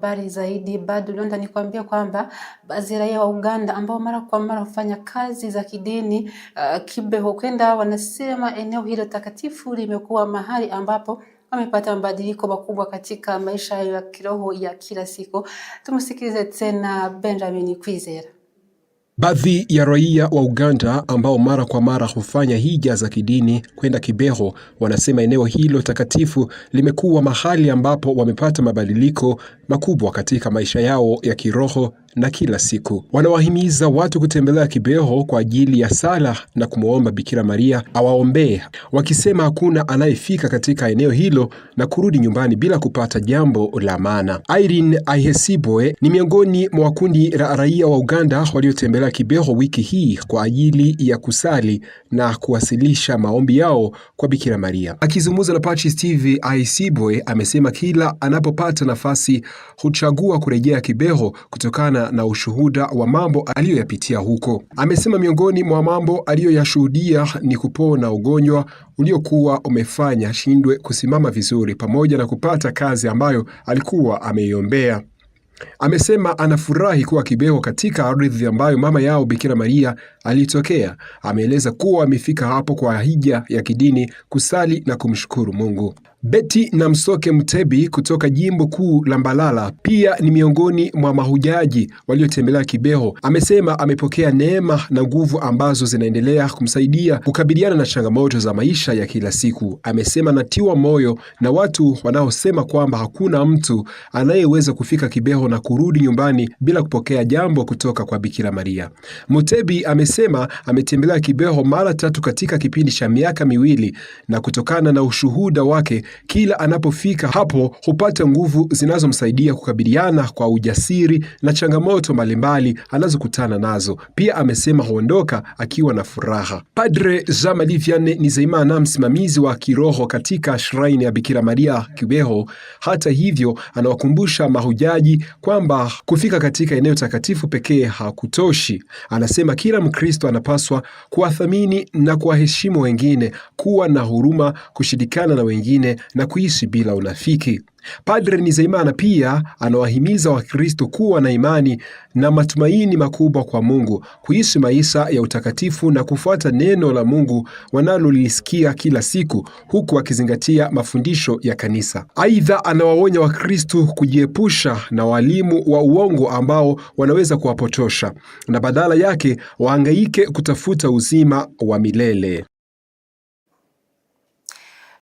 Habari zaidi bado leo nikuambia kwamba baadhi ya raia wa Uganda ambao mara kwa mara hufanya kazi za kidini Kibeho kwenda, wanasema eneo hilo takatifu limekuwa mahali ambapo wamepata mabadiliko makubwa katika maisha ya kiroho ya kila siku. Tumsikilize tena Benjamin Kwizera. Baadhi ya raia wa Uganda ambao mara kwa mara hufanya hija za kidini kwenda Kibeho wanasema eneo hilo takatifu limekuwa mahali ambapo wamepata mabadiliko makubwa katika maisha yao ya kiroho na kila siku. Wanawahimiza watu kutembelea Kibeho kwa ajili ya sala na kumwomba Bikira Maria awaombee, wakisema hakuna anayefika katika eneo hilo na kurudi nyumbani bila kupata jambo la maana. Irene Ahesibwe ni miongoni mwa kundi la raia wa Uganda waliotembelea Kibeho wiki hii kwa ajili ya kusali na kuwasilisha maombi yao kwa Bikira Maria. Akizungumza na Patches TV, Ahesibwe amesema kila anapopata nafasi huchagua kurejea Kibeho kutokana na ushuhuda wa mambo aliyoyapitia huko. Amesema miongoni mwa mambo aliyoyashuhudia ni kupona ugonjwa uliokuwa umefanya shindwe kusimama vizuri, pamoja na kupata kazi ambayo alikuwa ameiombea. Amesema anafurahi kuwa Kibeho katika ardhi ambayo mama yao Bikira Maria alitokea. Ameeleza kuwa amefika hapo kwa hija ya kidini kusali na kumshukuru Mungu. Betty Namsoke Mutebi kutoka jimbo kuu la Mbalala pia ni miongoni mwa mahujaji waliotembelea Kibeho. Amesema amepokea neema na nguvu ambazo zinaendelea kumsaidia kukabiliana na changamoto za maisha ya kila siku. Amesema anatiwa moyo na watu wanaosema kwamba hakuna mtu anayeweza kufika Kibeho na kurudi nyumbani bila kupokea jambo kutoka kwa Bikira Maria. Mutebi amesema ametembelea Kibeho mara 3 katika kipindi cha miaka 2, na kutokana na ushuhuda wake, kila anapofika hapo hupata nguvu zinazomsaidia kukabiliana kwa ujasiri na changamoto mbalimbali anazokutana nazo. Pia amesema huondoka akiwa na furaha. Padre Jean-Marie Vianney Nizeyimana, msimamizi wa kiroho katika shrine ya Bikira Maria Kibeho, hata hivyo anawakumbusha mahujaji kwamba kufika katika eneo takatifu pekee hakutoshi. Anasema kila Mkristo anapaswa kuwathamini na kuwaheshimu wengine, kuwa na huruma, kushirikiana na wengine na kuishi bila unafiki. Padre Nizeyimana pia anawahimiza Wakristo kuwa na imani na matumaini makubwa kwa Mungu, kuishi maisha ya utakatifu na kufuata neno la Mungu wanalolisikia kila siku, huku akizingatia mafundisho ya kanisa. Aidha, anawaonya Wakristo kujiepusha na walimu wa uongo ambao wanaweza kuwapotosha, na badala yake wahangaike kutafuta uzima wa milele.